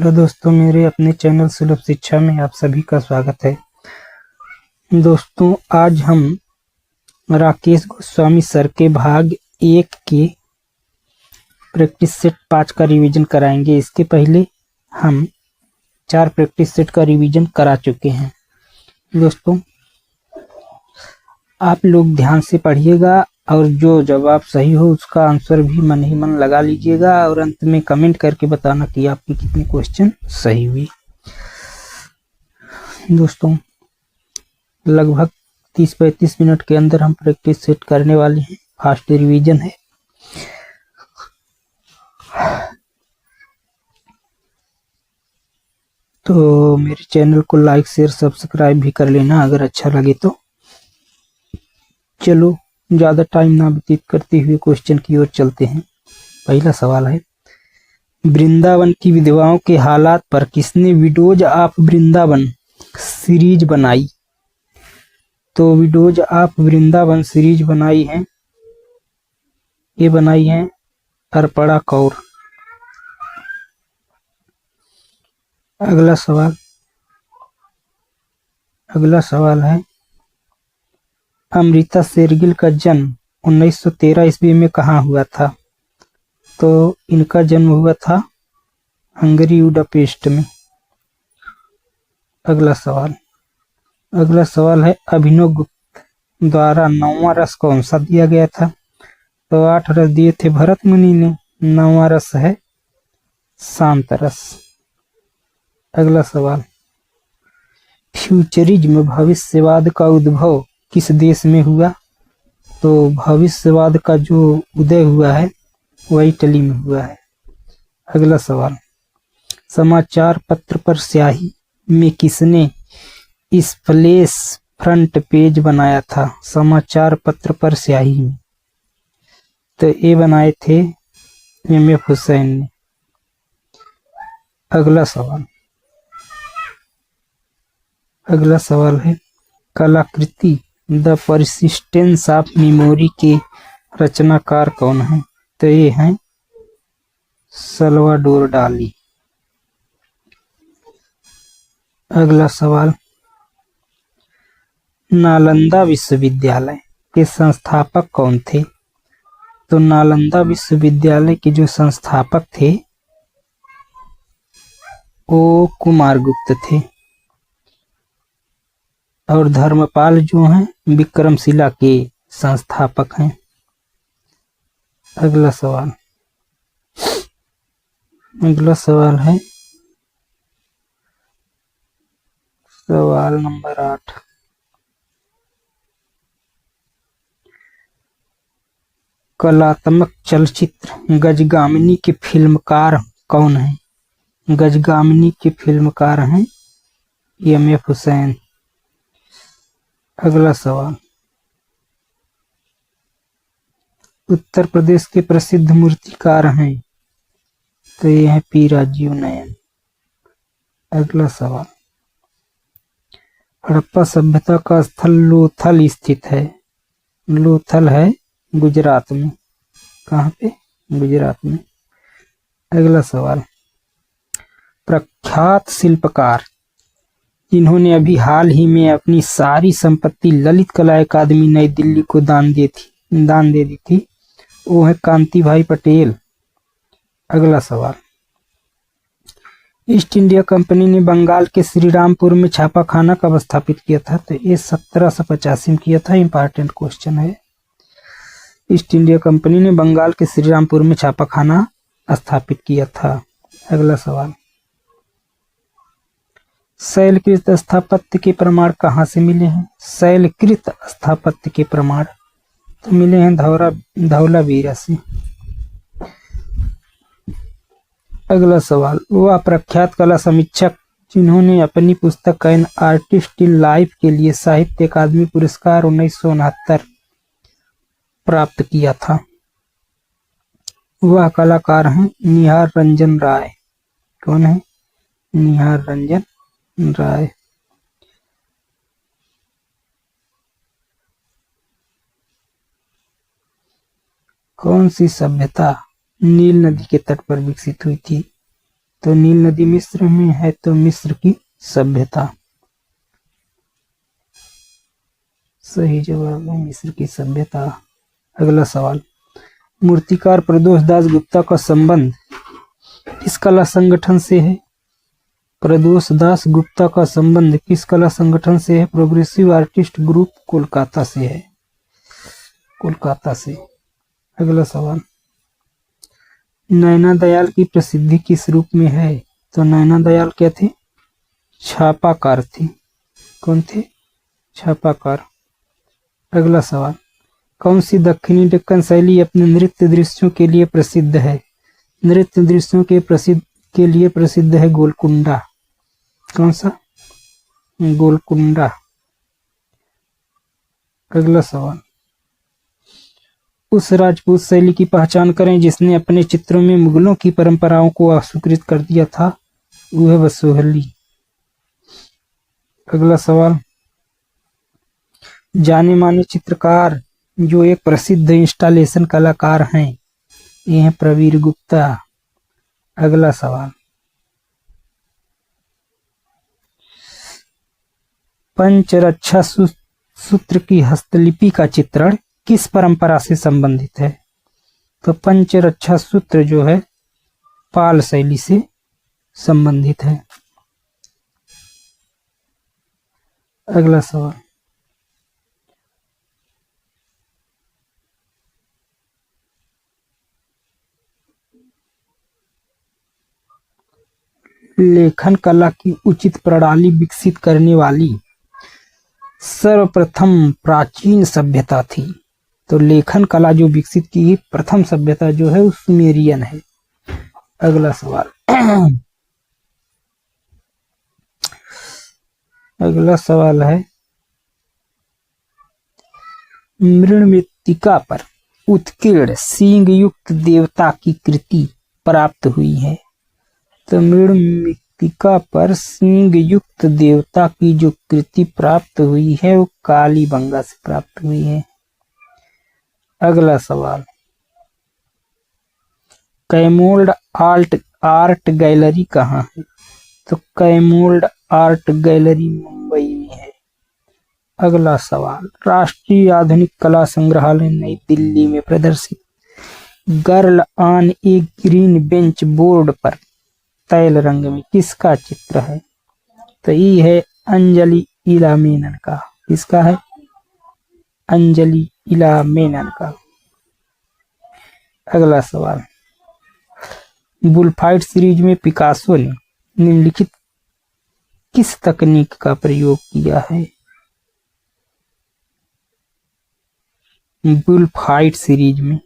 Hello दोस्तों, मेरे अपने चैनल सुलभ शिक्षा में आप सभी का स्वागत है। दोस्तों, आज हम राकेश गोस्वामी सर के भाग 1 के प्रैक्टिस सेट 5 का रिवीजन कराएंगे। इसके पहले हम 4 प्रैक्टिस सेट का रिवीजन करा चुके हैं। दोस्तों, आप लोग ध्यान से पढ़िएगा और जो जवाब सही हो उसका आंसर भी मन ही मन लगा लीजिएगा और अंत में कमेंट करके बताना कि आपके कितने क्वेश्चन सही हुए। दोस्तों, लगभग 30-35 मिनट के अंदर हम प्रैक्टिस सेट करने वाले हैं। फास्ट रिवीजन है। तो मेरे चैनल को लाइक शेयर सब्सक्राइब भी कर लेना अगर अच्छा लगे तो। चलो ज्यादा टाइम ना व्यतीत करते हुए क्वेश्चन की ओर चलते हैं। पहला सवाल है, वृंदावन की विधवाओं के हालात पर किसने विडोज ऑफ वृंदावन सीरीज बनाई? तो विडोज ऑफ वृंदावन सीरीज बनाई है, ये बनाई है अर्पणा कौर। अगला सवाल है, अमृता शेरगिल का जन्म 1913 ईस्वी में कहाँ हुआ था? तो इनका जन्म हुआ था हंगरी बुडापेस्ट में। अगला सवाल है, अभिनव गुप्त द्वारा 9वां रस कौन सा दिया गया था? तो 8 रस दिए थे भरत मुनि ने, 9वां रस है शांत रस। अगला सवाल, फ्यूचरिज्म भविष्यवाद का उद्भव किस देश में हुआ? तो भविष्यवाद का जो उदय हुआ है वह इटली में हुआ है। अगला सवाल, समाचार पत्र पर स्याही में किसने स्प्लैश फ्रंट पेज बनाया था? समाचार पत्र पर स्याही में तो ये बनाए थे एम.एफ. हुसैन ने। अगला सवाल है, कलाकृति द परसिस्टेंस ऑफ मेमोरी के रचनाकार कौन है? तो ये हैं सल्वाडोर डाली। अगला सवाल, नालंदा विश्वविद्यालय के संस्थापक कौन थे? तो नालंदा विश्वविद्यालय के जो संस्थापक थे वो कुमारगुप्त थे और धर्मपाल जो हैं विक्रमशिला के संस्थापक हैं। अगला सवाल है सवाल नंबर 8, कलात्मक चलचित्र गजगामिनी के फिल्मकार कौन है? गजगामिनी के फिल्मकार हैं एम.एफ. हुसैन। अगला सवाल, उत्तर प्रदेश के प्रसिद्ध मूर्तिकार हैं? तो ये है पी राजीव नयन। अगला सवाल, हड़प्पा सभ्यता का स्थल लोथल स्थित है? लोथल है गुजरात में। कहाँ पे? गुजरात में। अगला सवाल, प्रख्यात शिल्पकार जिन्होंने अभी हाल ही में अपनी सारी संपत्ति ललित कला अकादमी नई दिल्ली को दान दे दी थी, वो है कांति भाई पटेल। अगला सवाल, ईस्ट इंडिया कंपनी ने बंगाल के श्रीरामपुर में छापाखाना कब स्थापित किया था? तो ये 1785 में किया था। इंपॉर्टेंट क्वेश्चन है। ईस्ट इंडिया कंपनी ने बंगाल के श्रीरामपुर में छापाखाना स्थापित किया था। अगला सवाल, शैलकृत स्थापत्य के प्रमाण कहाँ से मिले हैं? शैलकृत स्थापत्य के प्रमाण तो मिले हैं धौलावीरा से। अगला सवाल, वह प्रख्यात कला समीक्षक जिन्होंने अपनी पुस्तक एन आर्टिस्ट इन लाइफ के लिए साहित्य अकादमी पुरस्कार 1969 प्राप्त किया था, वह कलाकार हैं निहार रंजन राय। कौन है? निहार रंजन राय। कौन सी सभ्यता नील नदी के तट पर विकसित हुई थी? तो नील नदी मिस्र में है, तो मिस्र की सभ्यता सही जवाब है, मिस्र की सभ्यता। अगला सवाल, मूर्तिकार प्रदोष दास गुप्ता का संबंध किस कला संगठन से है? प्रदोष दास गुप्ता का संबंध किस कला संगठन से है? प्रोग्रेसिव आर्टिस्ट ग्रुप कोलकाता से है, कोलकाता से। अगला सवाल, नैना दयाल की प्रसिद्धि किस रूप में है? तो नैना दयाल क्या थे? छापाकार थे। कौन थे? छापाकार। अगला सवाल, कौन सी दक्षिणी डेक्कन शैली अपने नृत्य दृश्यों के लिए प्रसिद्ध है? नृत्य दृश्यों के लिए प्रसिद्ध है गोलकुंडा। कौन सा? गोलकुंडा। अगला सवाल, उस राजपूत शैली की पहचान करें जिसने अपने चित्रों में मुगलों की परंपराओं को अस्वीकृत कर दिया था। वह बसोहली। अगला सवाल, जाने माने चित्रकार जो एक प्रसिद्ध इंस्टॉलेशन कलाकार हैं, ये हैं प्रवीर गुप्ता। अगला सवाल, पंचरक्षा सूत्र की हस्तलिपि का चित्रण किस परंपरा से संबंधित है? तो पंचरक्षा सूत्र जो है पाल शैली से संबंधित है। अगला सवाल, लेखन कला की उचित प्रणाली विकसित करने वाली सर्वप्रथम प्राचीन सभ्यता थी। तो लेखन कला जो विकसित की प्रथम सभ्यता जो है वो सुमेरियन है। अगला सवाल, अगला सवाल है, मृण्मृत्तिका पर उत्कीर्ण सींग युक्त देवता की कृति प्राप्त हुई है। तो मृण्मृत्तिका पर सींग युक्त देवता की जो कृति प्राप्त हुई है वो कालीबंगा से प्राप्त हुई है। अगला सवाल, कैमोल्ड आर्ट गैलरी कहाँ है? तो कैमोल्ड आर्ट गैलरी मुंबई में है। अगला सवाल, राष्ट्रीय आधुनिक कला संग्रहालय नई दिल्ली में प्रदर्शित girl on A green bench board पर तैल रंग में किसका चित्र है? तो ये है अंजलि इला मेनन का। किसका है? अंजलि इला मेनन का। अगला सवाल, बुलफाइट सीरीज में पिकासो ने निम्नलिखित किस तकनीक का प्रयोग किया है? बुलफाइट सीरीज में,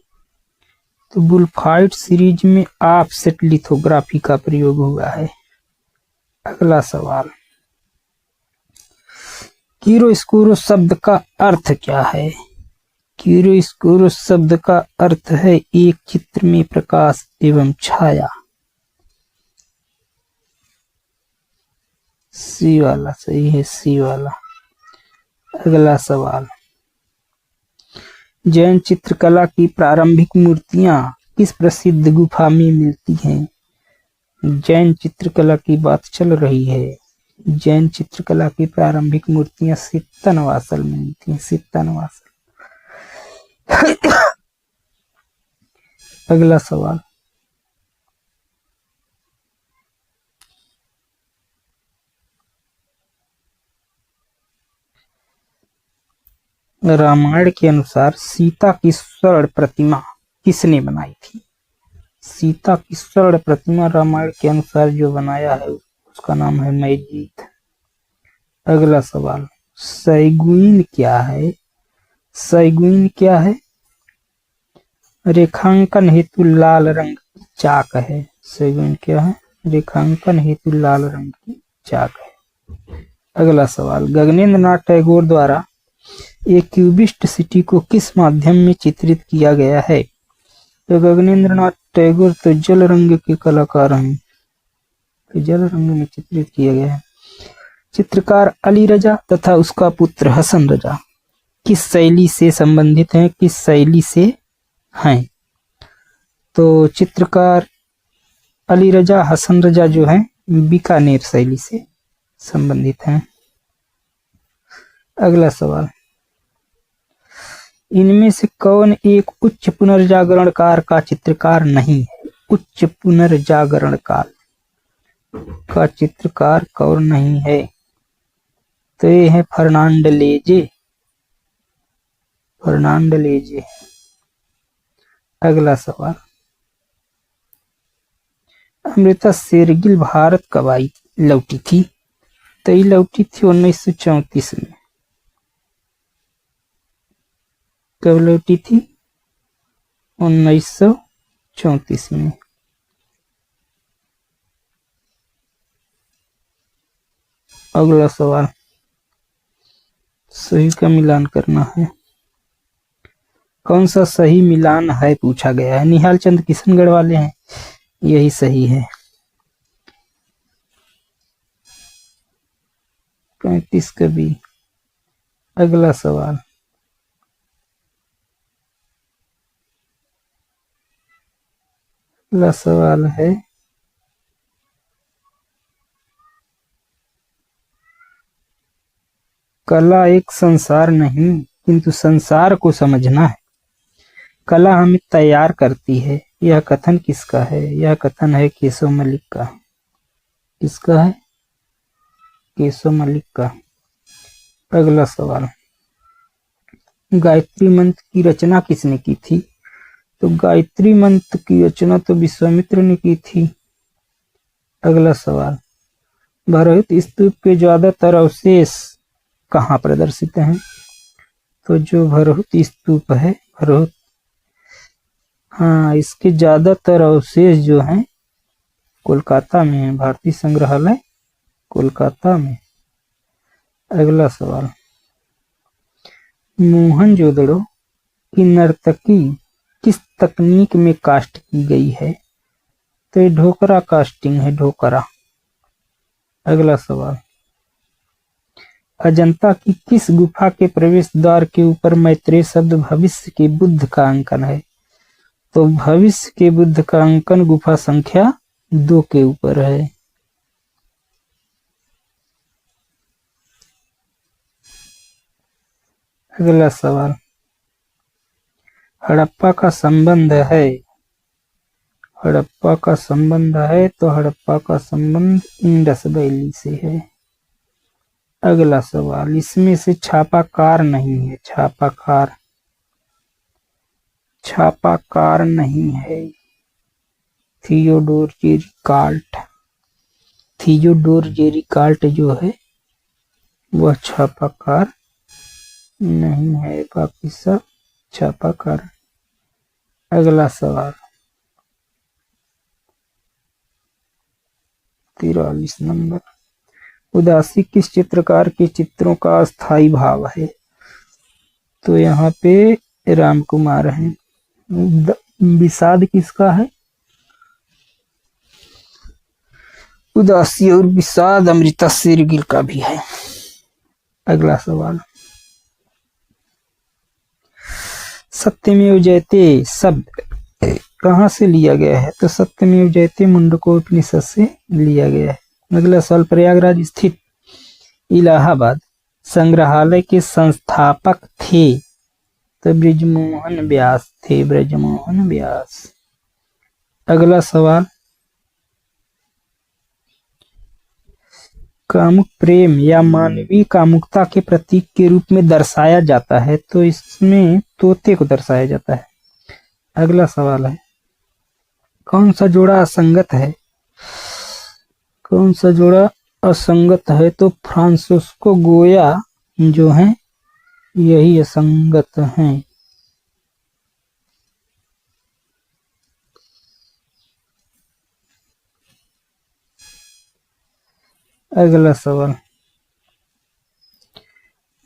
तो बुलफाइट सीरीज में ऑफसेट लिथोग्राफी का प्रयोग हुआ है। अगला सवाल, क्यूरोस्कुरो शब्द का अर्थ क्या है? क्यूरोस्कुरो शब्द का अर्थ है एक चित्र में प्रकाश एवं छाया। सी वाला सही है, सी वाला। अगला सवाल, जैन चित्रकला की प्रारंभिक मूर्तियां किस प्रसिद्ध गुफा में मिलती हैं? जैन चित्रकला की बात चल रही है। जैन चित्रकला की प्रारंभिक मूर्तियां सित्तनवासल में मिलती हैं, सित्तनवासल। अगला सवाल, रामायण के अनुसार सीता की स्वर्ण प्रतिमा किसने बनाई थी? सीता की स्वर्ण प्रतिमा रामायण के अनुसार जो बनाया है उसका नाम है मैजीत। अगला सवाल, सैगुइन क्या है? सैगुइन क्या है? रेखांकन हेतु लाल रंग की चाक है। सैगुइन क्या है? रेखांकन हेतु लाल रंग की चाक है। अगला सवाल, गगनेंद्र नाथ टैगोर द्वारा एक क्यूबिस्ट सिटी को किस माध्यम में चित्रित किया गया है? तो गगनेंद्र नाथ टैगोर तो जल रंग के कलाकार हैं, तो जल रंग में चित्रित किया गया है। चित्रकार अली रजा तथा उसका पुत्र हसन रजा किस शैली से संबंधित हैं? किस शैली से हैं? तो चित्रकार अली रजा हसन रजा जो है बीकानेर शैली से संबंधित हैं। अगला सवाल, इनमें से कौन एक उच्च पुनर्जागरणकार का चित्रकार नहीं है? उच्च पुनर्जागरणकार का चित्रकार कौन नहीं है? तो ये है फर्नांडलेजे। फर्नांडलेजे। अगला सवाल, अमृता शेरगिल भारत कब आई लौटी थी? तो ये लौटी थी 1934 में। कब लौटी थी? 1934 में। अगला सवाल, सही का मिलान करना है। कौन सा सही मिलान है पूछा गया है। निहाल चंद किशनगढ़ वाले हैं, यही सही है। 35 का बी। अगला सवाल, अगला सवाल है, कला एक संसार नहीं किंतु संसार को समझना है। कला हमें तैयार करती है। यह कथन किसका है? यह कथन है केशव मलिक का। किसका है? केशव मलिक का। अगला सवाल, गायत्री मंत्र की रचना किसने की थी? तो गायत्री मंत्र की रचना तो विश्वामित्र ने की थी। अगला सवाल, भरहुत स्तूप के ज्यादातर अवशेष कहाँ प्रदर्शित हैं? तो जो भरहुत स्तूप है, भरहुत, हाँ, इसके ज्यादातर अवशेष जो हैं कोलकाता में है। भारतीय संग्रहालय कोलकाता में। अगला सवाल, मोहनजोदड़ो की नर्तकी किस तकनीक में कास्ट की गई है? तो ये ढोकरा कास्टिंग है, ढोकरा। अगला सवाल, अजंता की किस गुफा के प्रवेश द्वार के ऊपर मैत्रेय शब्द भविष्य के बुद्ध का अंकन है? तो भविष्य के बुद्ध का अंकन गुफा संख्या 2 के ऊपर है। अगला सवाल, हड़प्पा का संबंध है, हड़प्पा का संबंध है तो हड़प्पा का संबंध इंडस वैली से है। अगला सवाल, इसमें से छापाकार नहीं है। छापाकार, छापाकार नहीं है। थियोडोर जेरिकाल्ट, थियोडोर जेरिकाल्ट जो है वह छापाकार नहीं है, बाकी सब छापाकार। अगला सवाल, 43 नंबर, उदासी किस चित्रकार के चित्रों का अस्थाई भाव है? तो यहाँ पे राम कुमार है। विषाद किसका है? उदासी और विषाद अमृता शेरगिल का भी है। अगला सवाल, सत्यमेव जयते शब्द कहाँ से लिया गया है? तो सत्यमेव जयते मुंडकोपनिषद से लिया गया है। अगला सवाल, प्रयागराज स्थित इलाहाबाद संग्रहालय के संस्थापक थे? तो ब्रिजमोहन व्यास थे, ब्रिजमोहन व्यास। अगला सवाल, कामुक प्रेम या मानवीय कामुकता के प्रतीक के रूप में दर्शाया जाता है? तो इसमें तोते को दर्शाया जाता है। अगला सवाल है, कौन सा जोड़ा असंगत है? कौन सा जोड़ा असंगत है? तो फ्रांसिस्को गोया जो है यही असंगत हैं। अगला सवाल,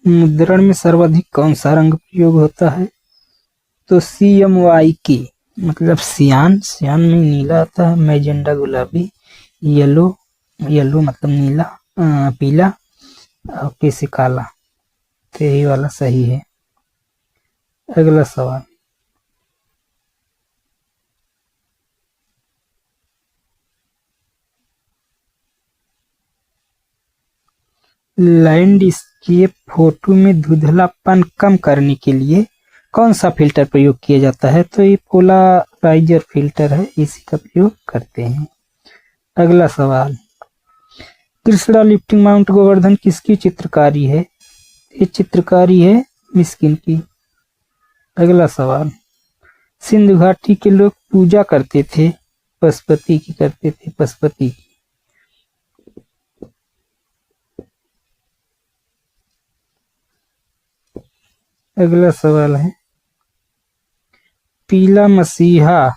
मुद्रण में सर्वाधिक कौन सा रंग प्रयोग होता है? तो CMYK मतलब सियान, सियान में नीला आता है, मैजेंडा गुलाबी, येलो, येलो मतलब नीला, पीला, और कैसे काला। तो यही वाला सही है। अगला सवाल, लैंडस्केप फोटो में धुंधलापन कम करने के लिए कौन सा फिल्टर प्रयोग किया जाता है? तो ये पोलराइजर फिल्टर है, इसी का प्रयोग करते हैं। अगला सवाल, कृष्णा लिफ्टिंग माउंट गोवर्धन किसकी चित्रकारी है? ये चित्रकारी है मिस्किन की। अगला सवाल, सिंधु घाटी के लोग पूजा करते थे पशुपति की, करते थे पशुपति की। अगला सवाल है, पीला मसीहा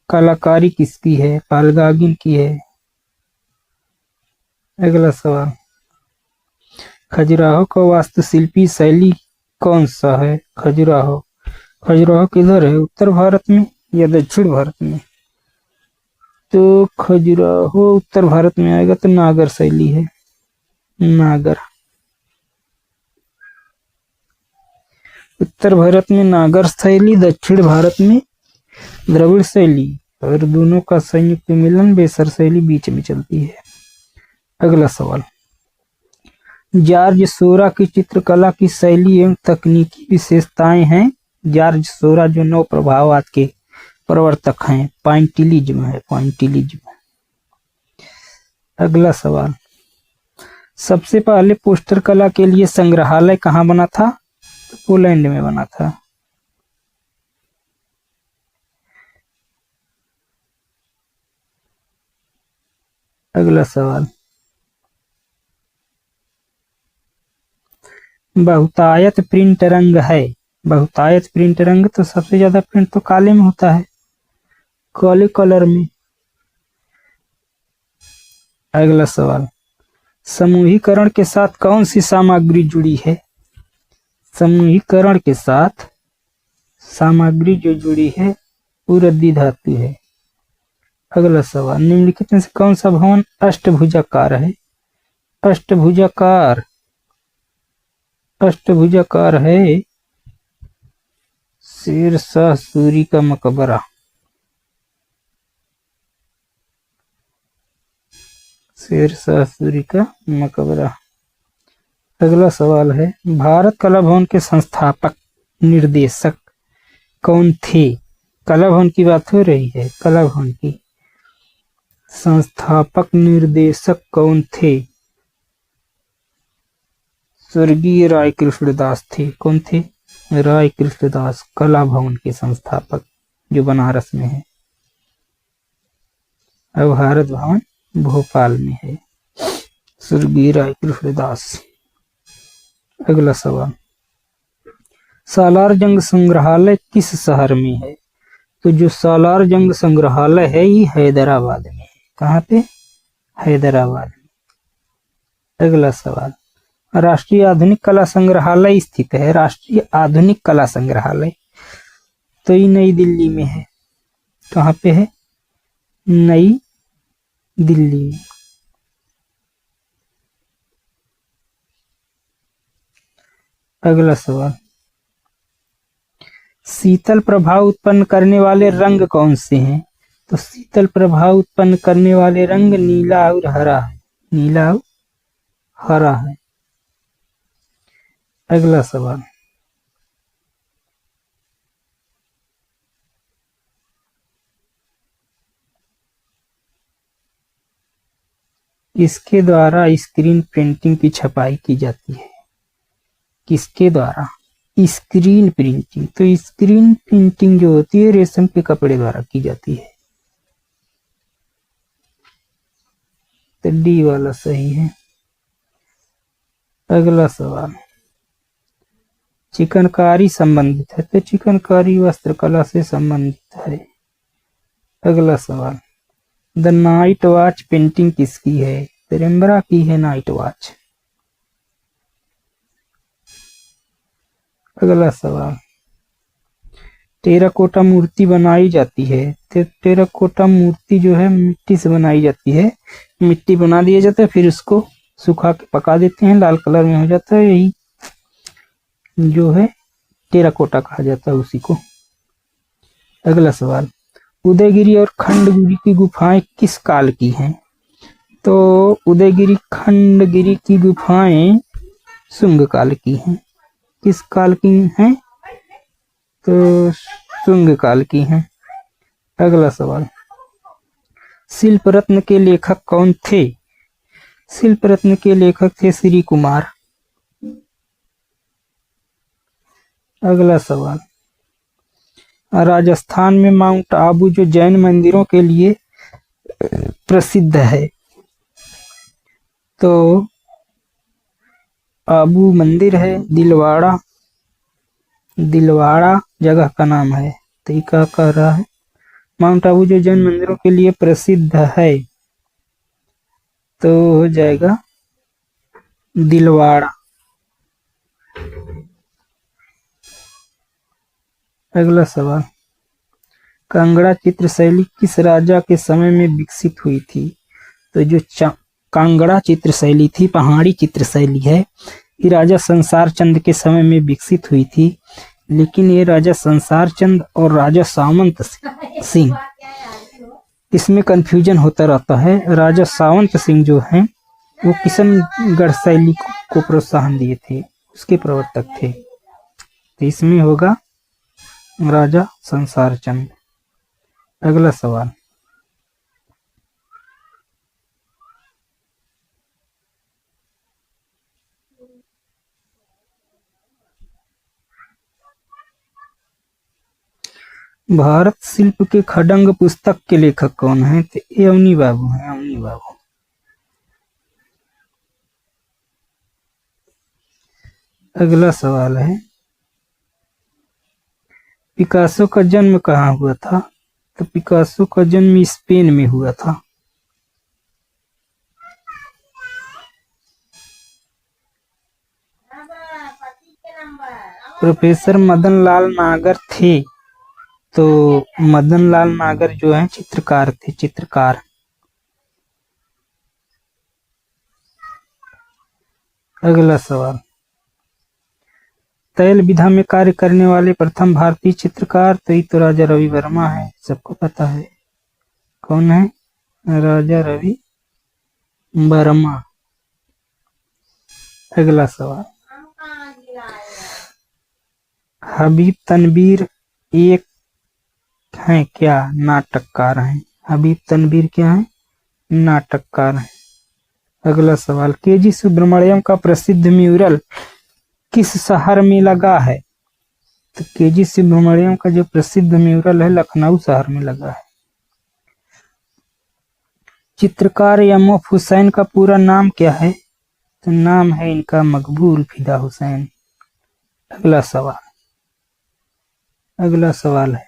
कलाकारी किसकी है? पाल गागिन की है। अगला सवाल, खजुराहो का वास्तुशिल्पी शैली कौन सा है? खजुराहो किधर है, उत्तर भारत में या दक्षिण भारत में? तो खजुराहो उत्तर भारत में आएगा, तो नागर शैली है, नागर। उत्तर भारत में नागर शैली, दक्षिण भारत में द्रविड़ शैली, और दोनों का संयुक्त मिलन बेसर शैली बीच में चलती है। अगला सवाल, जॉर्ज सोरा की चित्रकला की शैली एवं तकनीकी विशेषताएं हैं। जॉर्ज सोरा जो नव प्रभाववाद के प्रवर्तक हैं, पॉइंटिलिज्म है, पॉइंटिलिज्म। अगला सवाल, सबसे पहले पोस्टर कला के लिए संग्रहालय कहाँ बना था? तो पोलैंड में बना था। अगला सवाल, बहुतायत प्रिंट रंग है। बहुतायत प्रिंट रंग, तो सबसे ज्यादा प्रिंट तो काले में होता है, काले कलर में। अगला सवाल, समूहीकरण के साथ कौन सी सामग्री जुड़ी है? समूहीकरण के साथ सामग्री जो जुड़ी है वो रद्दी धातु है। अगला सवाल, निम्नलिखित में से कौन सा भवन अष्टभुजाकार है? अष्टभुजाकार है शेरशाह सूरी का मकबरा। शेरशाह सूरी का मकबरा। अगला सवाल है, भारत कला भवन के संस्थापक निर्देशक कौन थे? कला भवन की बात हो रही है, कला भवन की संस्थापक निर्देशक कौन थे? स्वर्गीय राय कृष्णदास थे। कौन थे? राय कृष्णदास, कला भवन के संस्थापक, जो बनारस में है। अब भारत भवन भोपाल में है, स्वर्गीय राय कृष्णदास। अगला सवाल, सालार जंग संग्रहालय किस शहर में है? तो जो सालार जंग संग्रहालय है ये हैदराबाद में है। कहाँ पे? हैदराबाद में। अगला सवाल, राष्ट्रीय आधुनिक कला संग्रहालय स्थित है। राष्ट्रीय आधुनिक कला संग्रहालय तो ये नई दिल्ली में है। कहाँ पे है? नई दिल्ली में। अगला सवाल, शीतल प्रभाव उत्पन्न करने वाले रंग कौन से हैं? तो शीतल प्रभाव उत्पन्न करने वाले रंग नीला और हरा है, नीला और हरा है। अगला सवाल, किसके द्वारा स्क्रीन प्रिंटिंग की छपाई की जाती है? किसके द्वारा? Screen printing. तो स्क्रीन प्रिंटिंग जो होती है रेशम के कपड़े द्वारा की जाती है। तो डी वाला सही है। अगला सवाल, चिकनकारी संबंधित है। तो चिकनकारी वस्त्रकला से संबंधित है। अगला सवाल, द नाइट वॉच पेंटिंग किसकी है? तो रेम्ब्रांड की है नाइट वॉच। अगला सवाल, टेराकोटा मूर्ति बनाई जाती है। तो टेराकोटा मूर्ति जो है मिट्टी से बनाई जाती है। मिट्टी बना दिया जाता है, फिर उसको सुखा के पका देते हैं, लाल कलर में हो जाता है। यही जो है टेराकोटा कहा जाता है उसी को। अगला सवाल, उदयगिरी और खंडगिरी की गुफाएं किस काल की हैं? तो उदयगिरी खंडगिरी की गुफाएं शुंग काल की हैं। किस काल की हैं? तो शुंग काल की हैं। अगला सवाल, शिल्प रत्न के लेखक कौन थे? शिल्प रत्न के लेखक थे श्री कुमार। अगला सवाल, राजस्थान में माउंट आबू जो जैन मंदिरों के लिए प्रसिद्ध है, तो आबू मंदिर है, दिलवाड़ा, दिलवाड़ा जगह का नाम है। तो ये क्या कह रहा है? माउंट आबू जो जैन मंदिरों के लिए प्रसिद्ध है, तो हो जाएगा दिलवाड़ा। अगला सवाल, कांगड़ा चित्र शैली किस राजा के समय में विकसित हुई थी? तो जो कांगड़ा चित्र शैली थी, पहाड़ी चित्र शैली है, ये राजा संसार चंद के समय में विकसित हुई थी। लेकिन ये राजा संसार चंद और राजा सावंत सिंह, इसमें कंफ्यूजन होता रहता है। राजा सावंत सिंह जो हैं वो किशनगढ़ शैली को प्रोत्साहन दिए थे, उसके प्रवर्तक थे। तो इसमें होगा राजा संसार चंद। अगला सवाल, भारत शिल्प के खडंग पुस्तक के लेखक कौन है? तो ये अवनी बाबू हैं, अवनी बाबू। अगला सवाल है, पिकासो का जन्म कहाँ हुआ था? तो पिकासो का जन्म स्पेन में हुआ था। प्रोफेसर मदन लाल नागर थे, तो मदन लाल नागर जो है चित्रकार थे, चित्रकार। अगला सवाल, तैल विधा में कार्य करने वाले प्रथम भारतीय चित्रकार, तो ये तो राजा रवि वर्मा है, सबको पता है। कौन है? राजा रवि वर्मा। अगला सवाल, हबीब तनवीर एक हैं क्या? नाटककार हैं। हबीब तनवीर क्या है? नाटककार हैं। अगला सवाल, केजी सुब्रमण्यम का प्रसिद्ध म्यूरल किस शहर में लगा है? तो केजी सुब्रमण्यम का जो प्रसिद्ध म्यूरल है लखनऊ शहर में लगा है। चित्रकार एम.एफ. हुसैन का पूरा नाम क्या है? तो नाम है इनका मकबूल फिदा हुसैन। अगला सवाल, अगला सवाल है,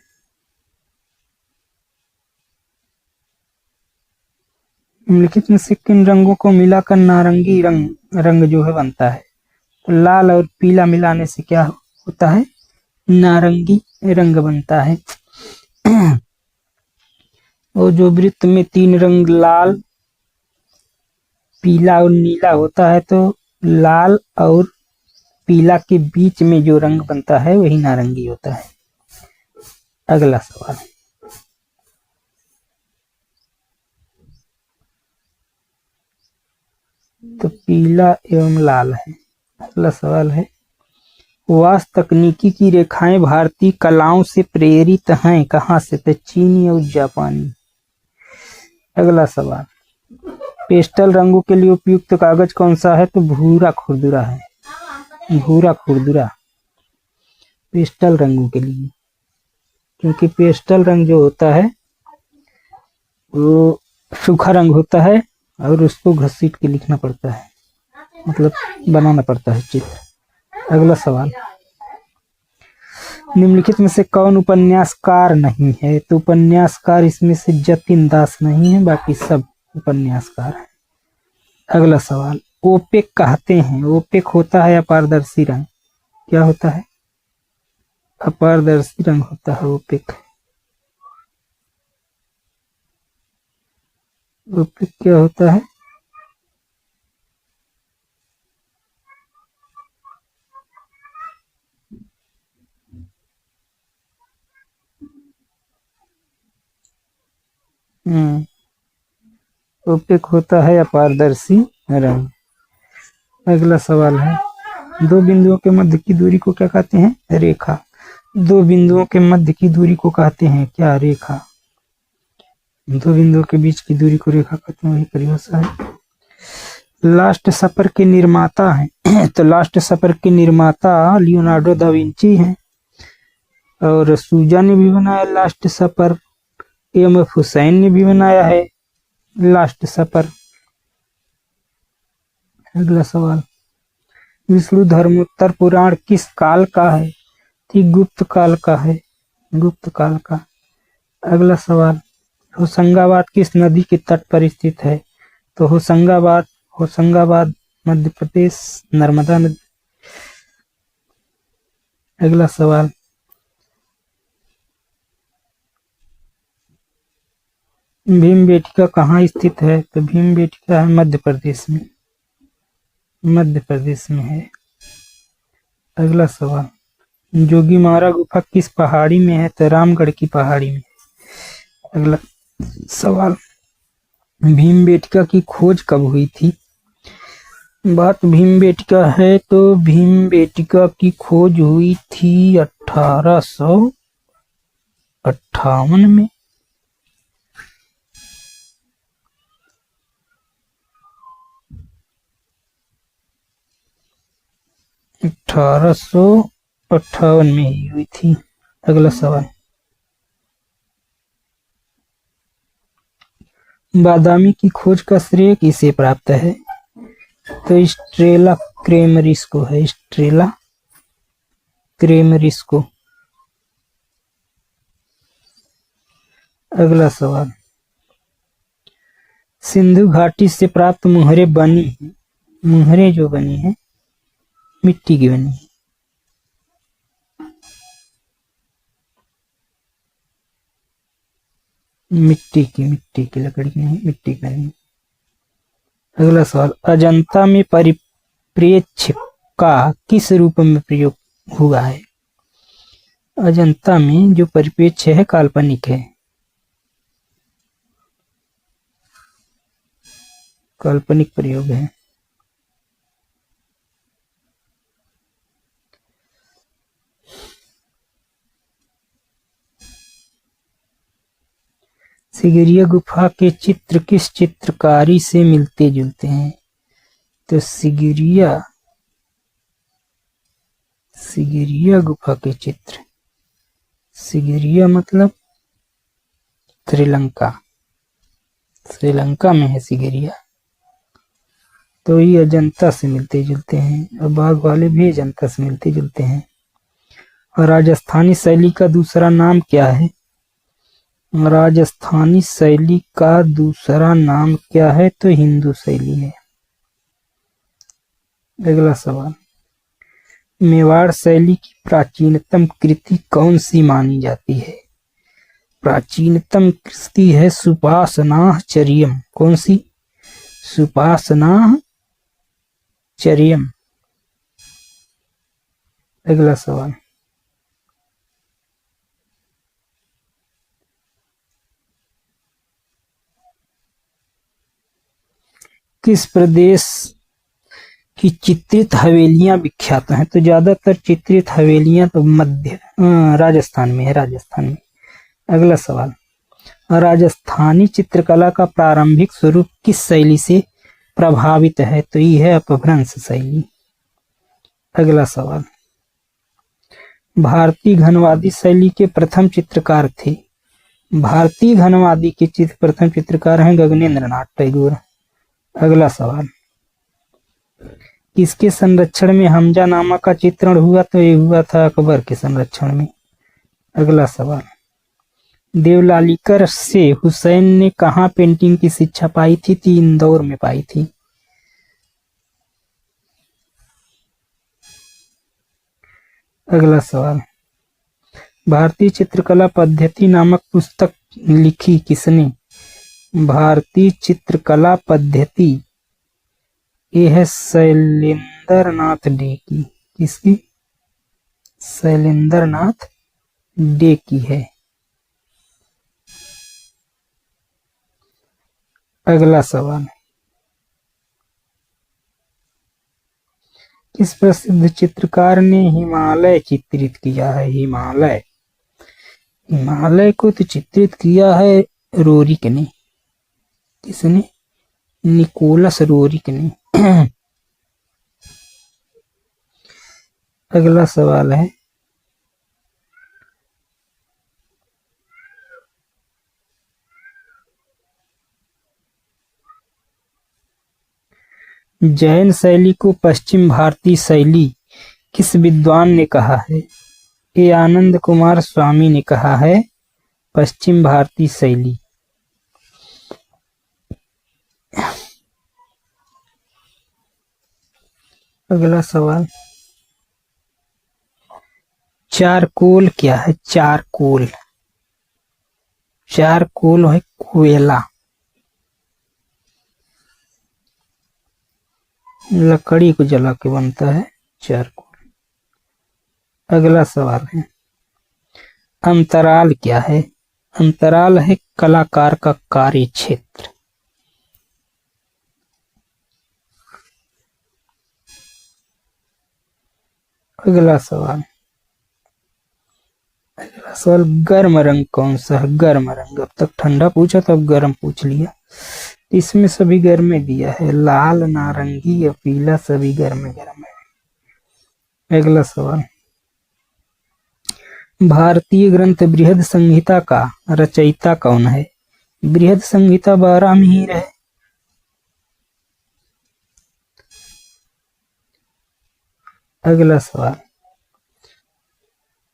निम्नलिखित में से किन रंगों को मिलाकर नारंगी रंग जो है बनता है? तो लाल और पीला मिलाने से क्या होता है? नारंगी रंग बनता है। और जो वृत्त में तीन रंग लाल, पीला और नीला होता है, तो लाल और पीला के बीच में जो रंग बनता है वही नारंगी होता है। अगला सवाल, तो पीला एवं लाल है। अगला सवाल है, वास्तु तकनीकी की रेखाएं भारतीय कलाओं से प्रेरित हैं, कहाँ से? तो चीनी और जापानी। अगला सवाल, पेस्टल रंगों के लिए उपयुक्त कागज कौन सा है? तो भूरा खुरदुरा है, भूरा खुरदुरा पेस्टल रंगों के लिए। क्योंकि पेस्टल रंग जो होता है वो सूखा रंग होता है और उसको घसीट के लिखना पड़ता है, मतलब बनाना पड़ता है चित्र। अगला सवाल, निम्नलिखित में से कौन उपन्यासकार नहीं है? तो उपन्यासकार इसमें से जतिन दास नहीं है, बाकी सब उपन्यासकार है। अगला सवाल, ओपेक कहते हैं, ओपेक होता है अपारदर्शी रंग, क्या होता है? अपारदर्शी रंग होता है ओपेक। ओपेक क्या होता है? ओपेक होता है अपारदर्शी रंग। अगला सवाल है, दो बिंदुओं के मध्य की दूरी को क्या कहते हैं? रेखा। दो बिंदुओं के मध्य की दूरी को कहते हैं क्या? रेखा। दो बिंदुओं के बीच की दूरी को रेखा कहते हैं, वही परिभाषा है। लास्ट सपर के निर्माता हैं तो लास्ट सपर के निर्माता लियोनार्डो दा विंची हैं। और सूजा ने भी बनाया लास्ट सपर। एम.एफ. हुसैन ने भी बनाया है लास्ट सपर। अगला सवाल, विष्णु धर्मोत्तर पुराण किस काल का है? ठीक, गुप्त काल का है, गुप्त काल का। अगला सवाल, होशंगाबाद किस नदी के तट पर स्थित है? तो होशंगाबाद मध्य प्रदेश, नर्मदा नदी। अगला सवाल, भीमबेटका कहाँ स्थित है? तो भीमबेटका है मध्य प्रदेश में, मध्य प्रदेश में है। अगला सवाल, जोगीमारा गुफा किस पहाड़ी में है? तो रामगढ़ की पहाड़ी में। अगला सवाल, भीमबेटका की खोज कब हुई थी? बात भीमबेटका है तो भीमबेटका की खोज हुई थी 1858 में। में ही हुई थी। अगला सवाल, बादामी की खोज का श्रेय किसे प्राप्त है? तो स्ट्रेला क्रेमरिस को है, स्ट्रेला क्रेमरिस को। अगला सवाल, सिंधु घाटी से प्राप्त मुहरें बनी, मुहरें जो बनी है मिट्टी की बनी है। मिट्टी की लकड़ी नहीं, मिट्टी की नहीं। अगला सवाल, अजंता में परिप्रेक्ष्य का किस रूप में प्रयोग हुआ है? अजंता में जो परिप्रेक्ष्य है काल्पनिक है, काल्पनिक प्रयोग है। सिगिरिया गुफा के चित्र किस चित्रकारी से मिलते जुलते हैं? तो सिगिरिया गुफा के चित्र, सिगिरिया मतलब श्रीलंका, श्रीलंका में है सिगिरिया, तो ये अजंता से मिलते जुलते हैं। और बाघ वाले भी अजंता से मिलते जुलते हैं। और राजस्थानी शैली का दूसरा नाम क्या है? राजस्थानी शैली का दूसरा नाम क्या है? तो हिंदू शैली है। अगला सवाल, मेवाड़ शैली की प्राचीनतम कृति कौन सी मानी जाती है? प्राचीनतम कृति है सुपासनाह चर्यम। कौन सी? सुपासनाह चर्यम। अगला सवाल, किस प्रदेश की चित्रित हवेलियां विख्यात हैं? तो ज्यादातर चित्रित हवेलियां तो मध्य राजस्थान में है, राजस्थान में। अगला सवाल, राजस्थानी चित्रकला का प्रारंभिक स्वरूप किस शैली से प्रभावित है? तो ये है अपभ्रंश शैली। अगला सवाल, भारतीय घनवादी शैली के प्रथम चित्रकार थे? भारतीय घनवादी के प्रथम चित्रकार हैं गगनेंद्र नाथ टैगोर। अगला सवाल, किसके संरक्षण में हमजा नामा का चित्रण हुआ? तो ये हुआ था अकबर के संरक्षण में। अगला सवाल, देवलालीकर से हुसैन ने कहाँ पेंटिंग की शिक्षा पाई थी? तो इंदौर में पाई थी। अगला सवाल, भारतीय चित्रकला पद्धति नामक पुस्तक लिखी किसने? भारतीय चित्रकला पद्धति, ये है शैलेंद्र नाथ डे की। किसकी? शैलेंद्र नाथ डे की है। अगला सवाल, किस प्रसिद्ध चित्रकार ने हिमालय चित्रित किया है? हिमालय, हिमालय को तो चित्रित किया है रोरिक ने। किसने? निकोलस रोरिक ने। अगला सवाल है, जैन शैली को पश्चिम भारतीय शैली किस विद्वान ने कहा है? ए आनंद कुमार स्वामी ने कहा है पश्चिम भारतीय शैली। अगला सवाल, चारकोल क्या है? चारकोल, चारकोल है कोयला, लकड़ी को जला के बनता है चारकोल। अगला सवाल है, अंतराल क्या है? अंतराल है कलाकार का कार्य क्षेत्र। अगला सवाल, गर्म रंग कौन सा है? गर्म रंग, अब तक ठंडा पूछा तो अब गर्म पूछ लिया। इसमें सभी गर्म में दिया है, लाल, नारंगी और पीला, सभी गर्म गर्म है। अगला सवाल, भारतीय ग्रंथ बृहद संहिता का रचयिता कौन है? बृहद संहिता 12 मिहिर है। अगला सवाल,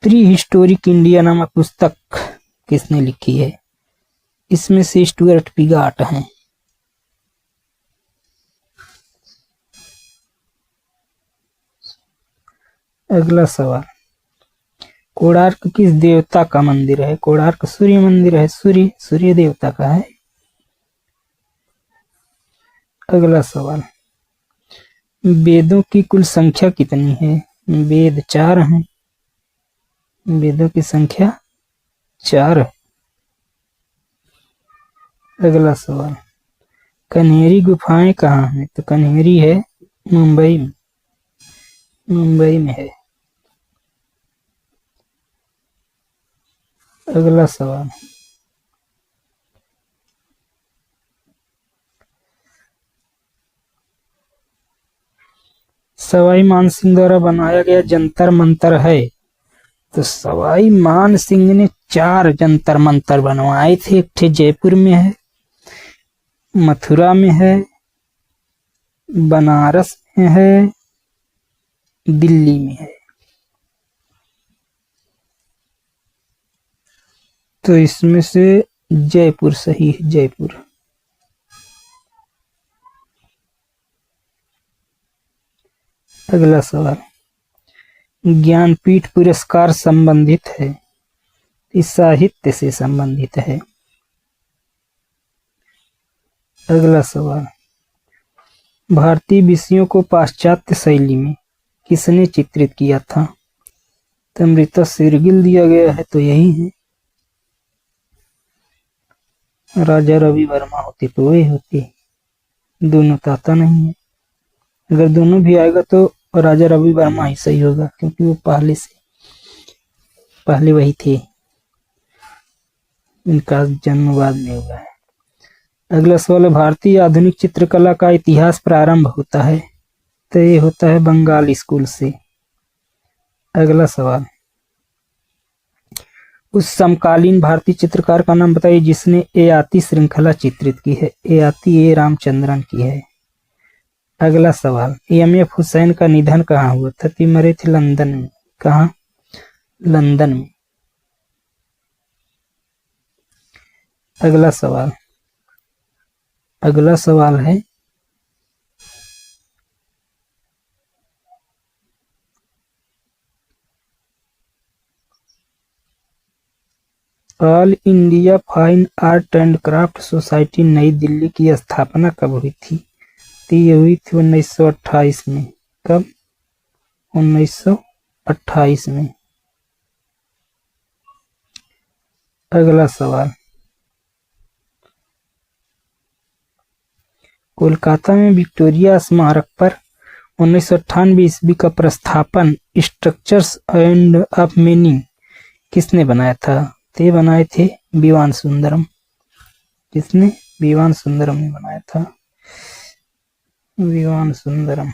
प्री हिस्टोरिक इंडिया नामक पुस्तक किसने लिखी है? इसमें से स्टुअर्ट पिगाट हैं। अगला सवाल, कोणार्क किस देवता का मंदिर है? कोणार्क सूर्य मंदिर है, सूर्य देवता का है। अगला सवाल, वेदों की कुल संख्या कितनी है? वेद 4 हैं, वेदों की संख्या 4 है। अगला सवाल, कन्हेरी गुफाएं कहाँ हैं? तो कन्हेरी है मुंबई में, मुंबई में है। अगला सवाल, सवाई मानसिंह द्वारा बनाया गया जंतर मंतर है? तो सवाई मान सिंह ने 4 जंतर मंतर बनवाए थे। एक ठे जयपुर में है, मथुरा में है, बनारस में है, दिल्ली में है। तो इसमें से जयपुर सही है, जयपुर। अगला सवाल, ज्ञानपीठ पुरस्कार संबंधित है, इस साहित्य से संबंधित है। अगला सवाल, भारतीय विषयों को पाश्चात्य शैली में किसने चित्रित किया था? तो अमृता शेरगिल दिया गया है, तो यही है। राजा रवि वर्मा होते तो वही होती, दोनों तो आता नहीं है। अगर दोनों भी आएगा तो राजा रवि वर्मा ही सही होगा, क्योंकि वो पहले वही थे, इनका जन्म बाद में हुआ है। अगला सवाल, भारतीय आधुनिक चित्रकला का इतिहास प्रारंभ होता है? तो ये होता है बंगाल स्कूल से। अगला सवाल, उस समकालीन भारतीय चित्रकार का नाम बताइए जिसने ययाति श्रृंखला चित्रित की है? ययाति ए रामचंद्रन की है। अगला सवाल, एम.एफ. हुसैन का निधन कहाँ हुआ था? तो मरे थे लंदन में। कहाँ? लंदन में। अगला सवाल, अगला सवाल है, all India fine art and craft society नई दिल्ली की स्थापना कब हुई थी? तो ये हुई थी 1928 में। कब? 1928 में। अगला सवाल, कोलकाता में विक्टोरिया स्मारक पर 1998 ईस्वी का प्रस्थापन स्ट्रक्चर्स एंड ऑफ मीनिंग किसने बनाया था? तो ये बनाए थे विवान सुंदरम। किसने? विवान सुंदरम ने बनाया था, विवान सुंदरम।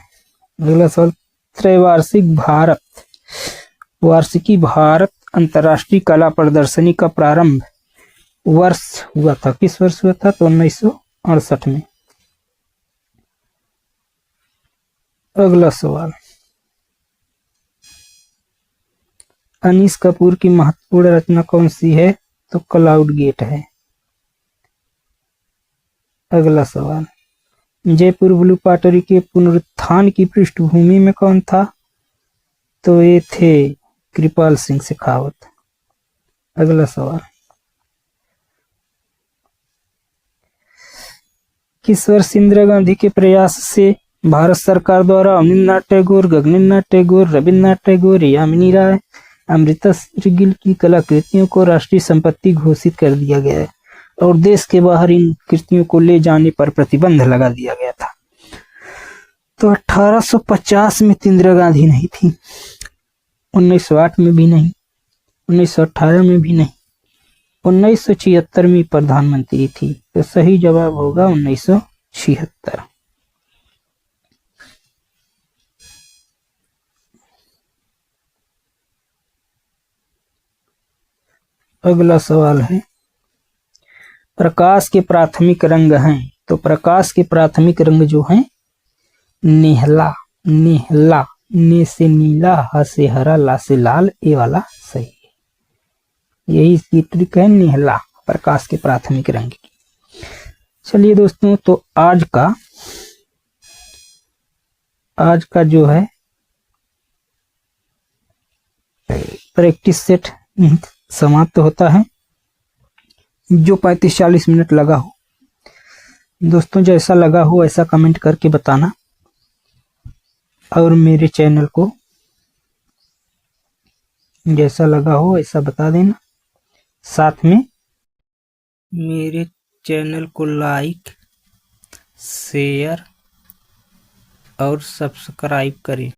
अगला सवाल, वार्षिकी भारत अंतर्राष्ट्रीय कला प्रदर्शनी का प्रारंभ वर्ष हुआ था? किस वर्ष हुआ था? तो 1968 में। अगला सवाल, अनीस कपूर की महत्वपूर्ण रचना कौन सी है? तो क्लाउड गेट है। अगला सवाल, जयपुर ब्लू पॉटरी के पुनरुत्थान की पृष्ठभूमि में कौन था? तो ये थे कृपाल सिंह शेखावत। अगला सवाल, किस वर्ष इंदिरा गांधी के प्रयास से भारत सरकार द्वारा अवनींद्रनाथ टैगोर, गगनेंद्रनाथ टैगोर, रविन्द्रनाथ टैगोर, यामिनी राय, अमृता शेरगिल की कलाकृतियों को राष्ट्रीय संपत्ति घोषित कर दिया गया है और देश के बाहर इन कृतियों को ले जाने पर प्रतिबंध लगा दिया गया था? तो 1850 में इंदिरा गांधी नहीं थी, 1908 में भी नहीं, 1918 में भी नहीं, 1976 में प्रधानमंत्री थी। तो सही जवाब होगा 1976। अगला सवाल है, प्रकाश के प्राथमिक रंग हैं? तो प्रकाश के प्राथमिक रंग जो हैं नीला, नीला, ने से नीला, ह से हरा, ला से लाल, ए वाला सही है। यही इसकी ट्रिक है, नीला प्रकाश के प्राथमिक रंग की। चलिए दोस्तों, तो आज का जो है प्रैक्टिस सेट समाप्त होता है, जो 35-40 मिनट लगा हो। दोस्तों, जैसा लगा हो ऐसा कमेंट करके बताना और मेरे चैनल को जैसा लगा हो ऐसा बता देना। साथ में मेरे चैनल को लाइक, शेयर और सब्सक्राइब करें।